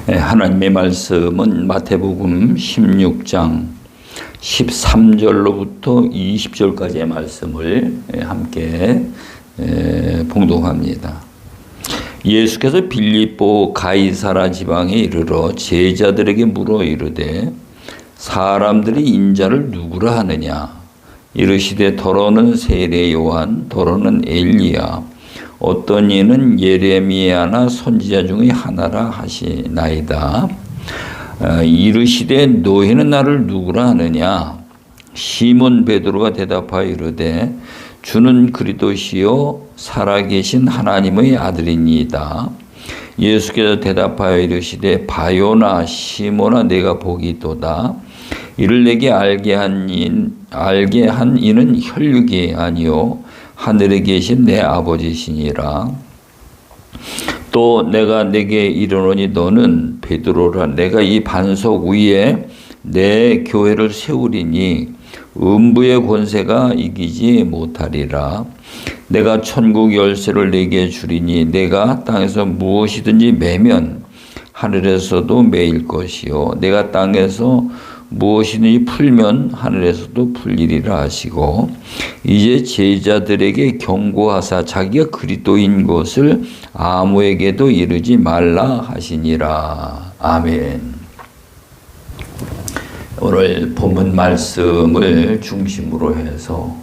하나님의 말씀은 마태복음 16장 13절로부터 20절까지의 말씀을 함께 봉독합니다. 예수께서 빌립보 가이사라 지방에 이르러 제자들에게 물어 이르되 사람들이 인자를 누구라 하느냐? 이르시되 더러는 세례 요한, 더러는 엘리야, 어떤 이는 예레미야나 선지자 중의 하나라 하시나이다. 이르시되 너희는 나를 누구라 하느냐? 시몬 베드로가 대답하여 이르되 주는 그리스도시요 살아계신 하나님의 아들이니이다. 예수께서 대답하여 이르시되 바요나 시몬아 내가 복이 있도다. 이를 내게 알게 한 이는 혈육이 아니요 하늘에 계신 내 아버지시니라. 또 내가 내게 이르노니 너는 베드로라. 내가 이 반석 위에 내 교회를 세우리니 음부의 권세가 이기지 못하리라. 내가 천국 열쇠를 내게 주리니 내가 땅에서 무엇이든지 매면 하늘에서도 매일 것이요 내가 땅에서 무엇이든지 풀면 하늘에서도 풀리리라 하시고, 이제 제자들에게 경고하사 자기가 그리스도인 것을 아무에게도 이르지 말라 하시니라. 아멘. 오늘 본문 말씀을 중심으로 해서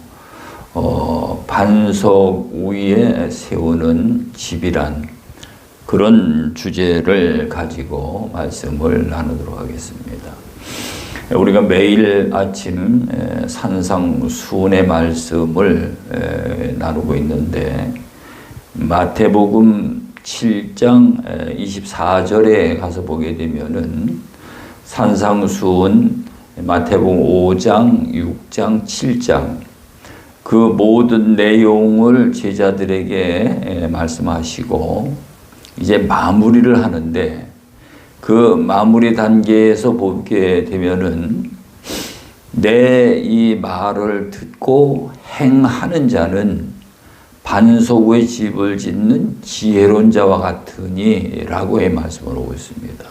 반석 위에 세우는 집이란 그런 주제를 가지고 말씀을 나누도록 하겠습니다. 우리가 매일 아침 산상수훈의 말씀을 나누고 있는데 마태복음 7장 24절에 가서 보게 되면은 산상수훈 마태복음 5장, 6장, 7장 그 모든 내용을 제자들에게 말씀하시고 이제 마무리를 하는데 그 마무리 단계에서 보게 되면은 내 이 말을 듣고 행하는 자는 반석 위에 집을 짓는 지혜로운 자와 같으니 라고의 말씀을 하고 있습니다.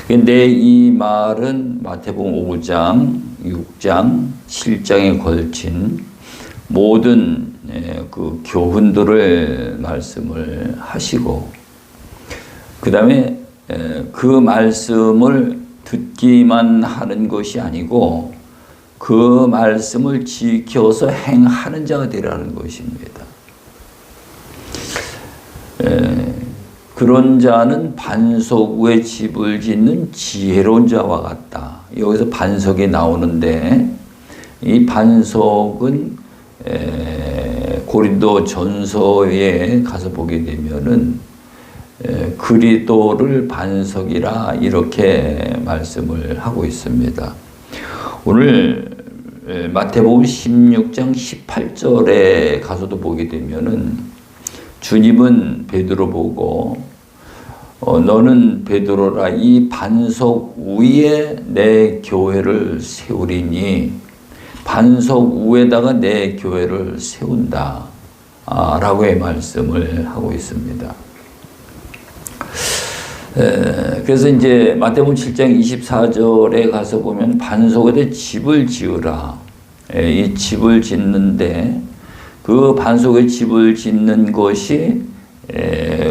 근데 이 말은 마태복음 5장, 6장, 7장에 걸친 모든 그 교훈들을 말씀을 하시고 그 다음에 그 말씀을 듣기만 하는 것이 아니고 그 말씀을 지켜서 행하는 자가 되라는 것입니다. 그런 자는 반석 위에 집을 짓는 지혜로운 자와 같다. 여기서 반석이 나오는데 이 반석은 고린도 전서에 가서 보게 되면은 그리스도를 반석이라 이렇게 말씀을 하고 있습니다. 오늘 마태복음 16장 18절에 가서도 보게 되면은 주님은 베드로 보고 너는 베드로라 이 반석 위에 내 교회를 세우리니 반석 위에다가 내 교회를 세운다 라고의 말씀을 하고 있습니다. 그래서 이제 마태복음 7장 24절에 가서 보면 반석에 집을 지으라. 이 집을 짓는데 그 반석에 집을 짓는 것이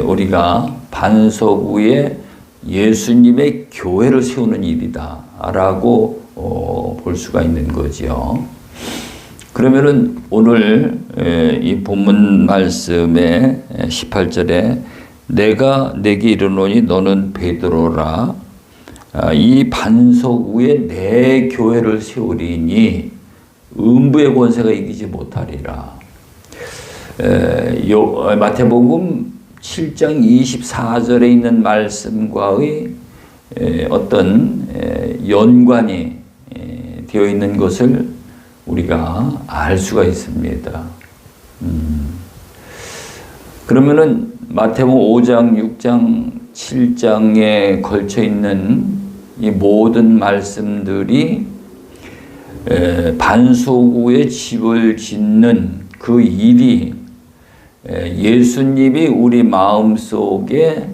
우리가 반석 위에 예수님의 교회를 세우는 일이다 라고 볼 수가 있는 거죠. 그러면은 오늘 이 본문 말씀의 18절에 내가 내게 이르노니 너는 베드로라. 이 반석 위에 내 교회를 세우리니 음부의 권세가 이기지 못하리라. 마태복음 7장 24절에 있는 말씀과의 어떤 연관이 되어 있는 것을 우리가 알 수가 있습니다. 그러면은 마태복음 5장, 6장, 7장에 걸쳐 있는 이 모든 말씀들이 반석 위에 집을 짓는 그 일이 예수님이 우리 마음속에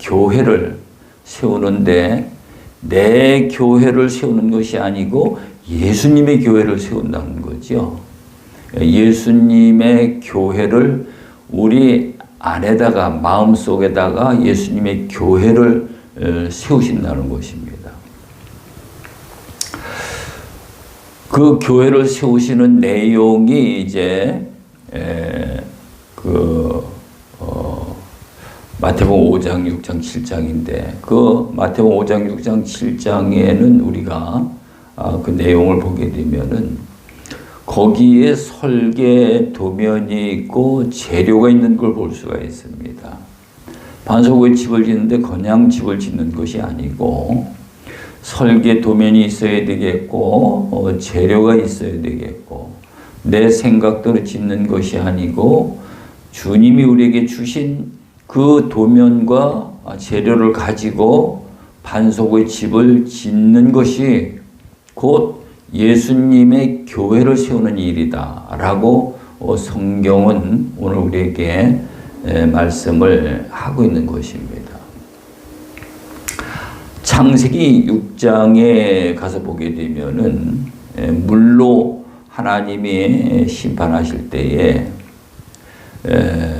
교회를 세우는데 내 교회를 세우는 것이 아니고 예수님의 교회를 세운다는 거죠. 예수님의 교회를 우리 안에다가 마음속에다가 예수님의 교회를 세우신다는 것입니다. 그 교회를 세우시는 내용이 이제 마태복음 5장, 6장, 7장인데 그 마태복음 5장, 6장, 7장에는 우리가 그 내용을 보게 되면은 거기에 설계 도면이 있고 재료가 있는 걸 볼 수가 있습니다. 반석의 집을 짓는데 그냥 집을 짓는 것이 아니고 설계 도면이 있어야 되겠고 재료가 있어야 되겠고 내 생각대로 짓는 것이 아니고 주님이 우리에게 주신 그 도면과 재료를 가지고 반석의 집을 짓는 것이 곧 예수님의 교회를 세우는 일이다 라고 성경은 오늘 우리에게 말씀을 하고 있는 것입니다. 창세기 6장에 가서 보게 되면은 물로 하나님이 심판하실 때에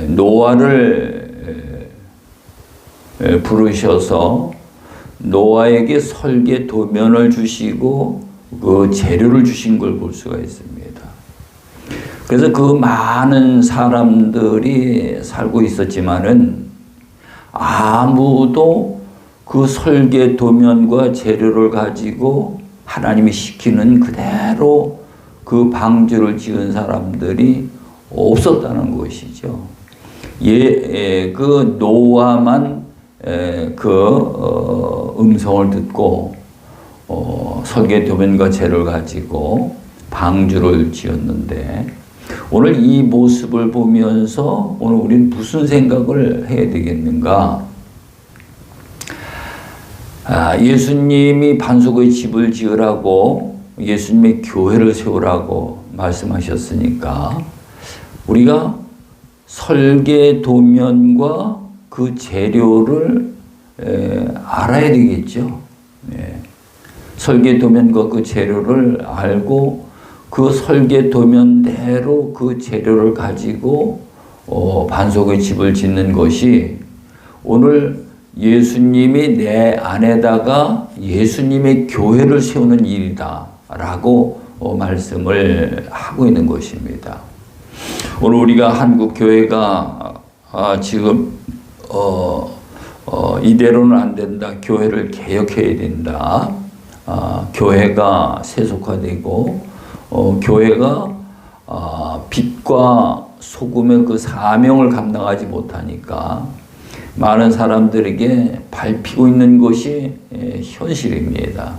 노아를 부르셔서 노아에게 설계 도면을 주시고 그 재료를 주신 걸 볼 수가 있습니다. 그래서 그 많은 사람들이 살고 있었지만은 아무도 그 설계 도면과 재료를 가지고 하나님이 시키는 그대로 그 방주를 지은 사람들이 없었다는 것이죠. 그 노아만 음성을 듣고 설계 도면과 재료를 가지고 방주를 지었는데 오늘 이 모습을 보면서 오늘 우리는 무슨 생각을 해야 되겠는가? 예수님이 반석의 집을 지으라고 예수님의 교회를 세우라고 말씀하셨으니까 우리가 설계 도면과 그 재료를 알아야 되겠죠. 설계 도면과 그 재료를 알고 그 설계 도면대로 그 재료를 가지고 반석의 집을 짓는 것이 오늘 예수님이 내 안에다가 예수님의 교회를 세우는 일이다 라고 말씀을 하고 있는 것입니다. 오늘 우리가 한국 교회가 지금 이대로는 안 된다. 교회를 개혁해야 된다. 교회가 세속화되고 교회가 빛과 소금의 그 사명을 감당하지 못하니까 많은 사람들에게 밟히고 있는 것이 현실입니다.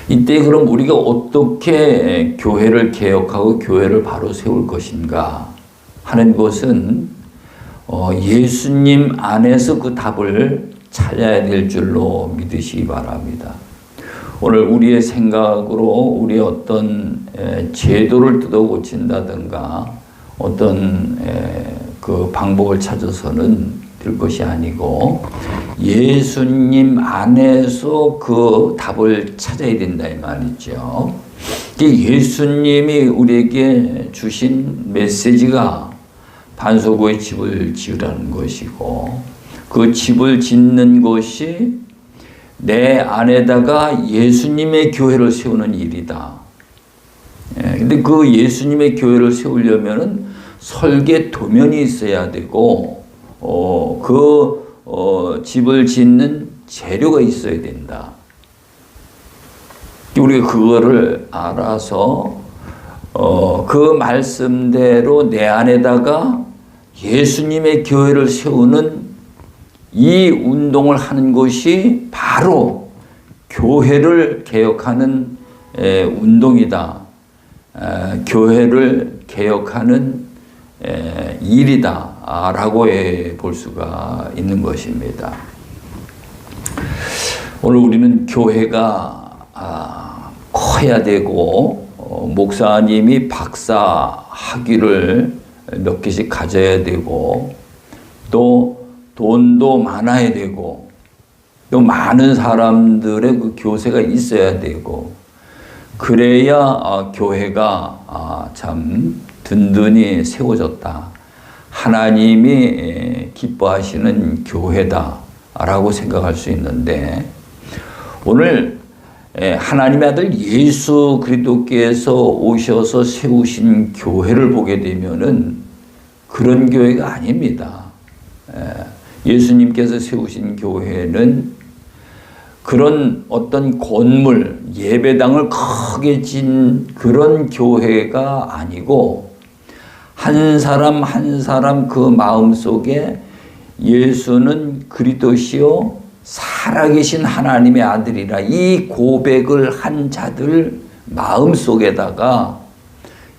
이때 그럼 우리가 어떻게 교회를 개혁하고 교회를 바로 세울 것인가 하는 것은 예수님 안에서 그 답을 찾아야 될 줄로 믿으시기 바랍니다. 오늘 우리의 생각으로 우리의 어떤 제도를 뜯어 고친다든가 어떤 그 방법을 찾아서는 될 것이 아니고 예수님 안에서 그 답을 찾아야 된다 이 말이죠. 예수님이 우리에게 주신 메시지가 반석의 집을 지으라는 것이고 그 집을 짓는 것이 내 안에다가 예수님의 교회를 세우는 일이다. 근데 그 예수님의 교회를 세우려면은 설계 도면이 있어야 되고 집을 짓는 재료가 있어야 된다. 우리가 그거를 알아서 그 말씀대로 내 안에다가 예수님의 교회를 세우는 이 운동을 하는 것이 바로 교회를 개혁하는 운동이다. 교회를 개혁하는 일이다 라고 볼 수가 있는 것입니다. 오늘 우리는 교회가 커야 되고 목사님이 박사 학위를 몇 개씩 가져야 되고, 또 돈도 많아야 되고, 또 많은 사람들의 그 교세가 있어야 되고, 그래야 교회가 참 든든히 세워졌다. 하나님이 기뻐하시는 교회다라고 생각할 수 있는데, 오늘 하나님의 아들 예수 그리스도께서 오셔서 세우신 교회를 보게 되면은 그런 교회가 아닙니다. 예수님께서 세우신 교회는 그런 어떤 건물, 예배당을 크게 진 그런 교회가 아니고, 한 사람 한 사람 그 마음속에 예수는 그리스도시요 살아계신 하나님의 아들이라 이 고백을 한 자들 마음속에다가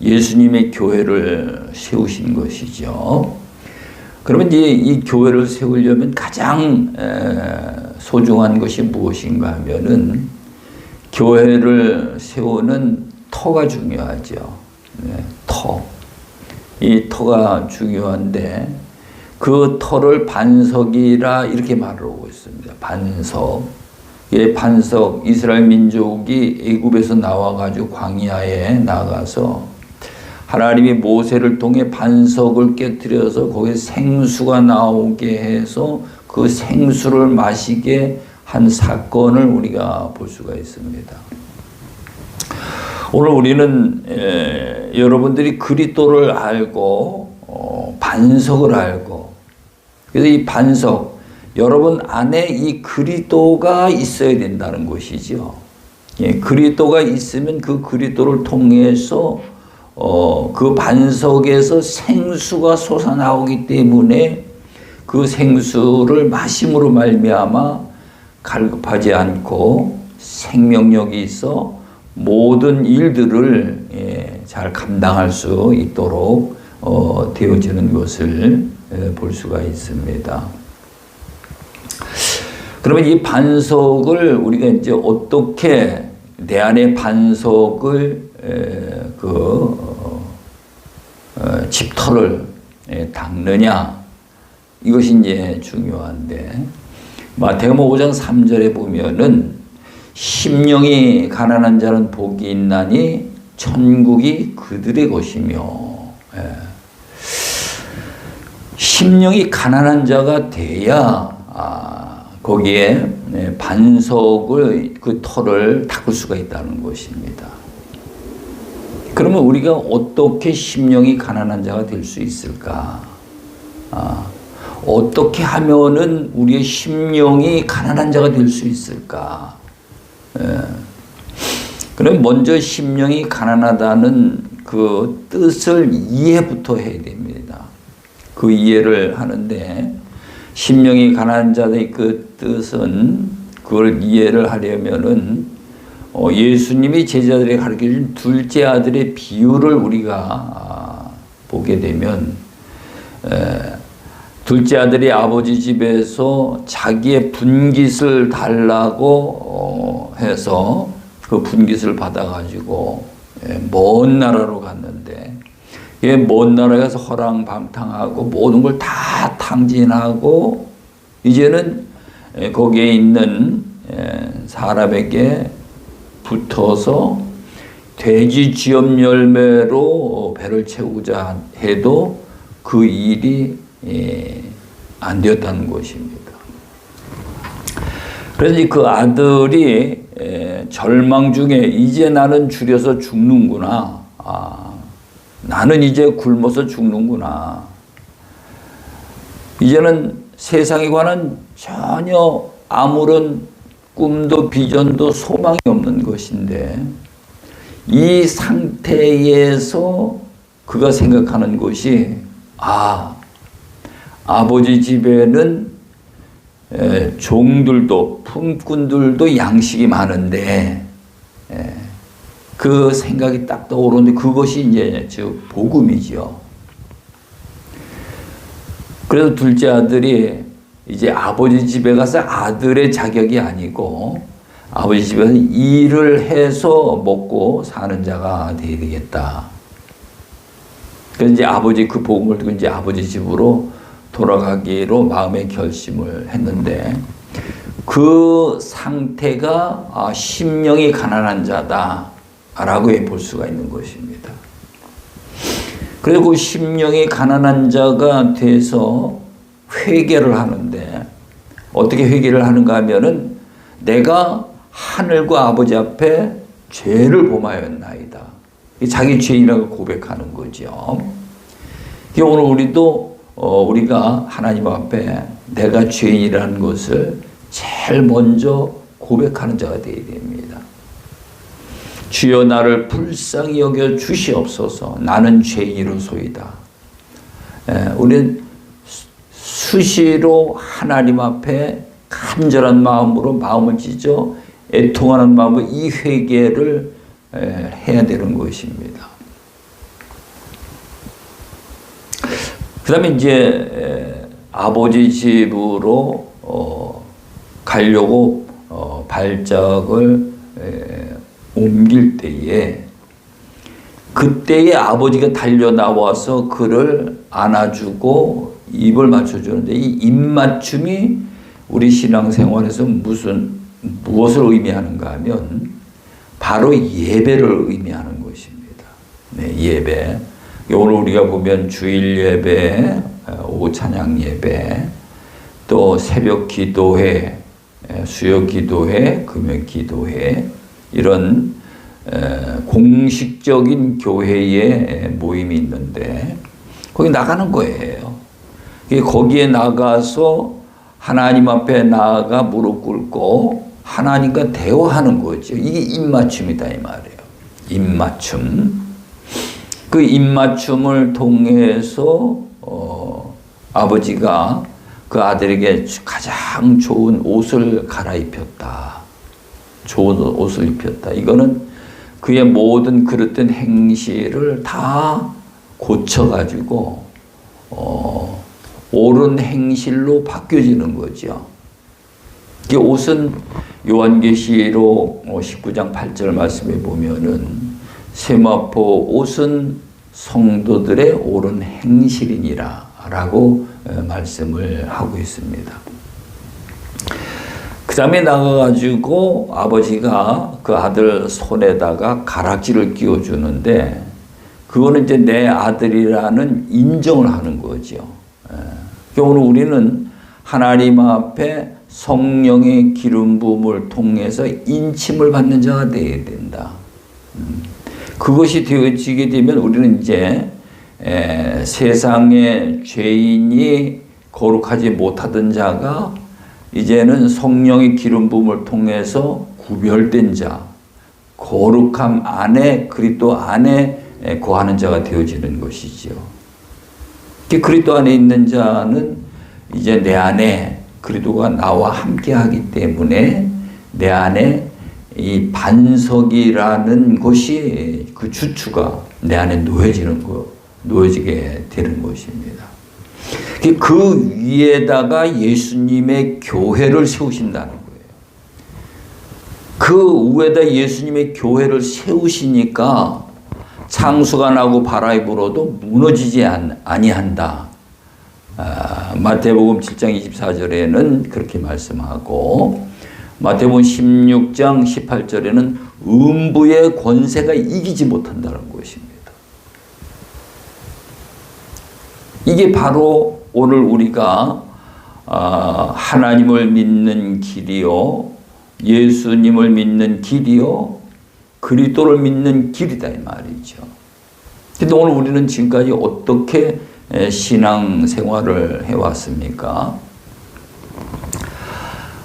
예수님의 교회를 세우신 것이죠. 그러면 이제 이 교회를 세우려면 가장 소중한 것이 무엇인가 하면은 교회를 세우는 터가 중요하죠. 터. 이 터가 중요한데 그 터를 반석이라 이렇게 말하고 있습니다. 반석. 반석, 이스라엘 민족이 애굽에서 나와가지고 광야에 나가서 하나님이 모세를 통해 반석을 깨뜨려서 거기에 생수가 나오게 해서 그 생수를 마시게 한 사건을 우리가 볼 수가 있습니다. 오늘 우리는 여러분들이 그리스도를 알고 반석을 알고, 그래서 이 반석, 여러분 안에 이 그리스도가 있어야 된다는 것이죠. 그리스도가 있으면 그 그리스도를 통해서 그 반석에서 생수가 솟아나오기 때문에 그 생수를 마심으로 말미암아 갈급하지 않고 생명력이 있어 모든 일들을 잘 감당할 수 있도록 되어지는 것을 볼 수가 있습니다. 그러면 이 반석을 우리가 이제 어떻게 내 안의 반석을 집터를 닦느냐, 이것이 이제 중요한데, 마태복음 5장 3절에 보면은 심령이 가난한 자는 복이 있나니 천국이 그들의 것이며, 심령이 가난한 자가 돼야 거기에 반석을, 그 터를 닦을 수가 있다는 것입니다. 그러면 우리가 어떻게 심령이 가난한 자가 될 수 있을까? 어떻게 하면은 우리의 심령이 가난한 자가 될 수 있을까? 그럼 먼저 심령이 가난하다는 그 뜻을 이해부터 해야 됩니다. 그 이해를 하는데, 심령이 가난한 자의 그 뜻은, 그걸 이해를 하려면은 예수님이 제자들에게 가르쳐준 둘째 아들의 비유를 우리가 보게 되면, 둘째 아들이 아버지 집에서 자기의 분깃을 달라고 해서 그 분깃을 받아가지고 먼 나라로 갔는데, 먼 나라에 가서 허랑방탕하고 모든 걸 다 탕진하고 이제는 거기에 있는 사람에게 붙어서 돼지 쥐염 열매로 배를 채우자 해도 그 일이 안 되었다는 것입니다. 그래서 그 아들이 절망 중에 이제 나는 줄여서 죽는구나. 나는 이제 굶어서 죽는구나. 이제는 세상에 관한 전혀 아무런 꿈도 비전도 소망이 없는 것인데, 이 상태에서 그가 생각하는 것이, 아버지 집에는 종들도 품꾼들도 양식이 많은데, 그 생각이 딱 떠오르는데, 그것이 이제 즉 복음이죠. 그래서 둘째 아들이 이제 아버지 집에 가서 아들의 자격이 아니고 아버지 집에서 일을 해서 먹고 사는 자가 되어야 되겠다. 그래서 이제 아버지 그 복음을 듣고 이제 아버지 집으로 돌아가기로 마음의 결심을 했는데 그 상태가 심령이 가난한 자다라고 볼 수가 있는 것입니다. 그리고 그 심령이 가난한 자가 돼서 회개를 하는데 어떻게 회개를 하는가 하면은 내가 하늘과 아버지 앞에 죄를 범하였나이다. 자기 죄인이라고 고백하는 거죠. 오늘 우리도 우리가 하나님 앞에 내가 죄인이라는 것을 제일 먼저 고백하는 자가 되어야 됩니다. 주여 나를 불쌍히 여겨 주시옵소서. 나는 죄인이로소이다. 우리는 수시로 하나님 앞에 간절한 마음으로 마음을 찢어 애통하는 마음으로 이 회개를 해야 되는 것입니다. 그 다음에 이제 아버지 집으로 가려고 발작을 옮길 때에 그때에 아버지가 달려 나와서 그를 안아주고 입을 맞춰주는데 이 입맞춤이 우리 신앙생활에서 무엇을 의미하는가 하면 바로 예배를 의미하는 것입니다. 네, 예배. 오늘 우리가 보면 주일 예배, 오후 찬양 예배, 또 새벽 기도회, 수요 기도회, 금요 기도회 이런 공식적인 교회의 모임이 있는데 거기 나가는 거예요. 거기에 나가서 하나님 앞에 나아가 무릎 꿇고 하나님과 대화하는 거죠. 이게 입맞춤이다 이 말이에요. 입맞춤. 그 입맞춤을 통해서 아버지가 그 아들에게 가장 좋은 옷을 갈아입혔다. 좋은 옷을 입혔다. 이거는 그의 모든 그릇된 행실을 다 고쳐가지고 옳은 행실로 바뀌어지는 거죠. 이 옷은 요한계시록 19장 8절 말씀에 보면은 세마포 옷은 성도들의 옳은 행실이니라 라고 말씀을 하고 있습니다. 그 다음에 나가가지고 아버지가 그 아들 손에다가 가락지를 끼워주는데 그거는 이제 내 아들이라는 인정을 하는 거죠. 오늘 우리는 하나님 앞에 성령의 기름 부음을 통해서 인침을 받는 자가 되어야 된다. 그것이 되어지게 되면 우리는 이제 세상의 죄인이 거룩하지 못하던 자가 이제는 성령의 기름 부음을 통해서 구별된 자, 거룩함 안에 그리스도 안에 거하는 자가 되어지는 것이죠. 그리스도 안에 있는 자는 이제 내 안에 그리스도가 나와 함께하기 때문에 내 안에 이 반석이라는 것이 그 주추가 내 안에 놓여지게 되는 것입니다. 그 위에다가 예수님의 교회를 세우신다는 거예요. 그 위에다 예수님의 교회를 세우시니까 창수가 나고 바람이 불어도 무너지지 아니한다. 마태복음 7장 24절에는 그렇게 말씀하고 마태복음 16장 18절에는 음부의 권세가 이기지 못한다는 것입니다. 이게 바로 오늘 우리가 하나님을 믿는 길이요, 예수님을 믿는 길이요, 그리스도를 믿는 길이다 이 말이죠. 근데 오늘 우리는 지금까지 어떻게 신앙 생활을 해왔습니까?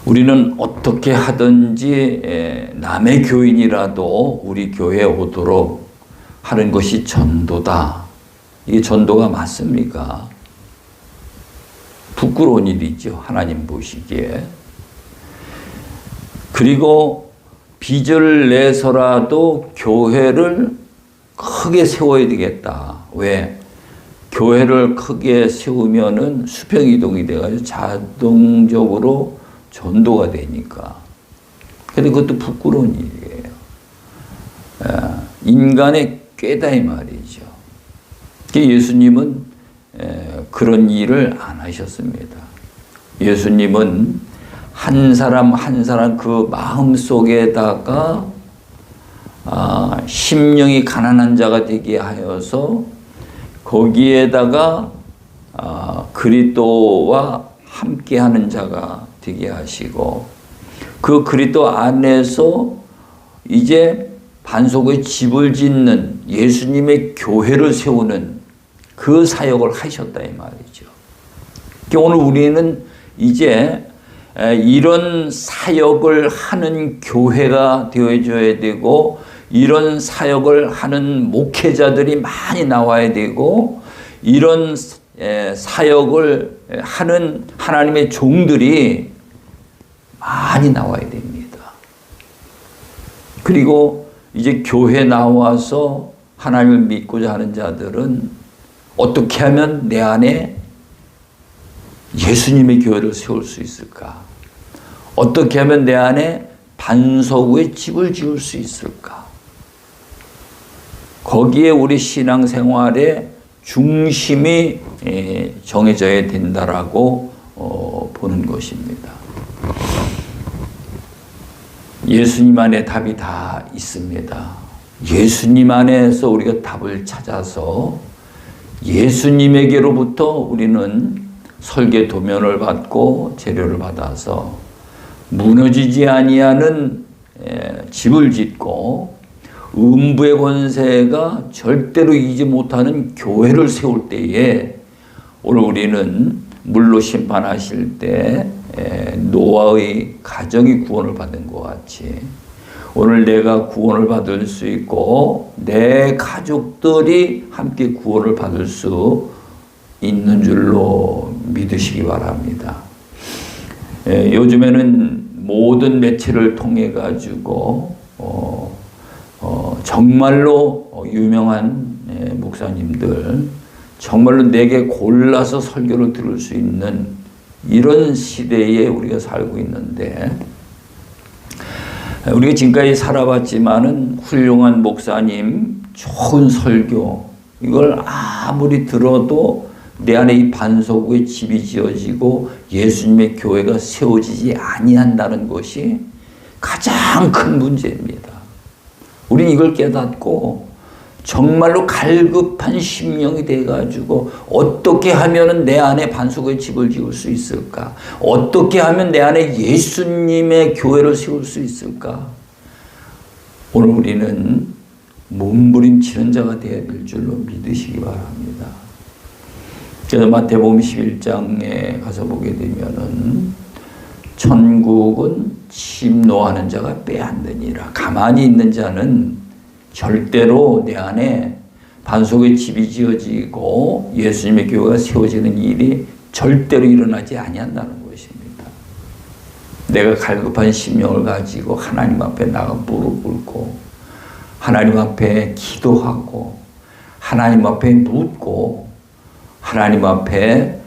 우리는 어떻게 하든지 남의 교인이라도 우리 교회에 오도록 하는 것이 전도다. 이게 전도가 맞습니까? 부끄러운 일이죠. 하나님 보시기에. 그리고 빚을 내서라도 교회를 크게 세워야 되겠다. 왜? 교회를 크게 세우면은 수평이동이 돼가지고 자동적으로 전도가 되니까. 근데 그것도 부끄러운 일이에요. 인간의 꾀다 이 말이죠. 예수님은 그런 일을 안 하셨습니다. 예수님은 한 사람 한 사람 그 마음 속에다가 심령이 가난한 자가 되게 하여서 거기에다가 그리스도와 함께하는 자가 되게 하시고 그 그리스도 안에서 이제 반석의 집을 짓는 예수님의 교회를 세우는 그 사역을 하셨다 이 말이죠. 오늘 우리는 이제 이런 사역을 하는 교회가 되어줘야 되고 이런 사역을 하는 목회자들이 많이 나와야 되고 이런 사역을 하는 하나님의 종들이 많이 나와야 됩니다. 그리고 이제 교회 나와서 하나님을 믿고자 하는 자들은 어떻게 하면 내 안에 예수님의 교회를 세울 수 있을까? 어떻게 하면 내 안에 반석의 집을 지을 수 있을까? 거기에 우리 신앙생활의 중심이 정해져야 된다라고 보는 것입니다. 예수님 안에 답이 다 있습니다. 예수님 안에서 우리가 답을 찾아서 예수님에게로부터 우리는 설계 도면을 받고 재료를 받아서 무너지지 아니하는 집을 짓고 음부의 권세가 절대로 이기지 못하는 교회를 세울 때에 오늘 우리는 물로 심판하실 때 노아의 가정이 구원을 받은 것 같이 오늘 내가 구원을 받을 수 있고 내 가족들이 함께 구원을 받을 수 있는 줄로 믿으시기 바랍니다. 요즘에는 모든 매체를 통해 가지고 정말로 유명한 목사님들 정말로 내게 골라서 설교를 들을 수 있는 이런 시대에 우리가 살고 있는데 우리가 지금까지 살아봤지만은 훌륭한 목사님, 좋은 설교 이걸 아무리 들어도 내 안에 이 반석 위에 집이 지어지고 예수님의 교회가 세워지지 아니한다는 것이 가장 큰 문제입니다. 우리는 이걸 깨닫고 정말로 갈급한 심령이 돼가지고 어떻게 하면 내 안에 반석의 집을 지을 수 있을까? 어떻게 하면 내 안에 예수님의 교회를 세울 수 있을까? 오늘 우리는 몸부림치는 자가 되어야 될 줄로 믿으시기 바랍니다. 그래서 마태복음 11장에 가서 보게 되면은 천국은 침노하는 자가 빼앗느니라. 가만히 있는 자는 절대로 내 안에 반석의 집이 지어지고 예수님의 교회가 세워지는 일이 절대로 일어나지 아니한다는 것입니다. 내가 갈급한 심령을 가지고 하나님 앞에 나가 무릎 꿇고 하나님 앞에 기도하고 하나님 앞에 묻고 하나님 앞에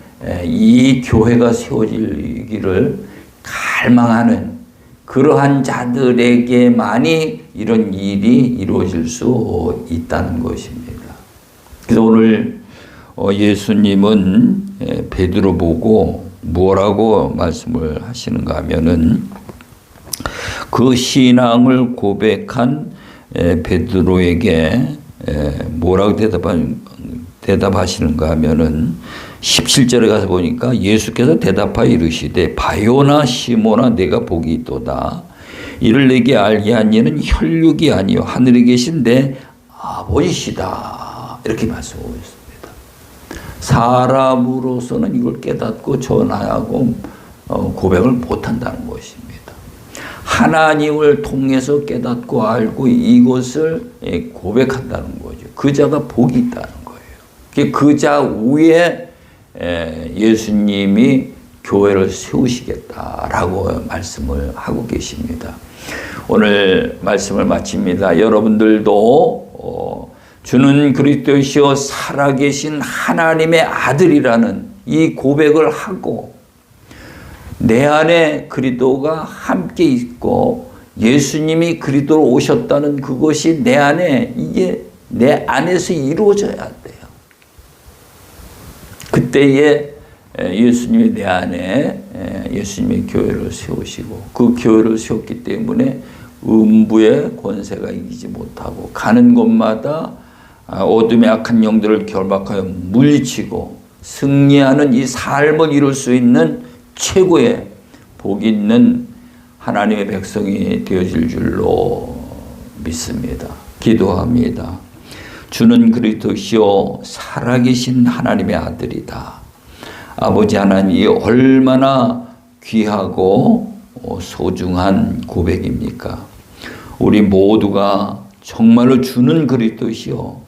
이 교회가 세워지기를 갈망하는 그러한 자들에게만이 이런 일이 이루어질 수 있다는 것입니다. 그래서 오늘 예수님은 베드로 보고 뭐라고 말씀을 하시는가 하면은 그 신앙을 고백한 베드로에게 뭐라고 대답하시는가 하면은 17절에 가서 보니까 예수께서 대답하여 이르시되 바요나 시모나 내가 복이 있도다. 이를 내게 알게 한 이는 혈육이 아니요 하늘에 계신 내 아버지시다. 이렇게 말씀하고 있습니다. 사람으로서는 이걸 깨닫고 전하고 고백을 못한다는 것입니다. 하나님을 통해서 깨닫고 알고 이것을 고백한다는 거죠. 그 자가 복이 있다는 거예요. 그 자 위에 예수님이 교회를 세우시겠다라고 말씀을 하고 계십니다. 오늘 말씀을 마칩니다. 여러분들도 주는 그리스도시요 살아계신 하나님의 아들이라는 이 고백을 하고 내 안에 그리스도가 함께 있고 예수님이 그리스도로 오셨다는 그것이 내 안에 이게 내 안에서 이루어져야 돼요. 그때에 예수님이 내 안에 예수님의 교회를 세우시고 그 교회를 세웠기 때문에 음부의 권세가 이기지 못하고 가는 곳마다 어둠의 악한 영들을 결박하여 물리치고 승리하는 이 삶을 이룰 수 있는 최고의 복 있는 하나님의 백성이 되어질 줄로 믿습니다. 기도합니다. 주는 그리스도시요 살아계신 하나님의 아들이다. 아버지 하나님이 얼마나 귀하고 소중한 고백입니까? 우리 모두가 정말로 주는 그리스도시요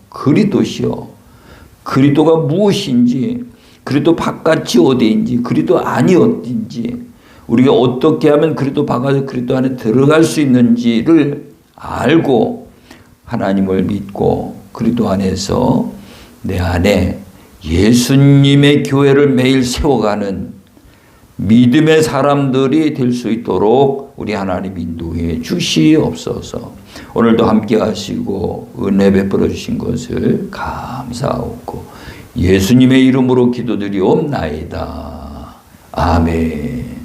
그리스도가 무엇인지, 그리스도 바깥이 어디인지, 그리스도 안이 어딘지, 우리가 어떻게 하면 그리스도 바깥에 그리스도 안에 들어갈 수 있는지를 알고 하나님을 믿고 그리스도 안에서 내 안에 예수님의 교회를 매일 세워가는 믿음의 사람들이 될 수 있도록 우리 하나님 인도해 주시옵소서. 오늘도 함께 하시고 은혜 베풀어 주신 것을 감사하고 예수님의 이름으로 기도드리옵나이다. 아멘.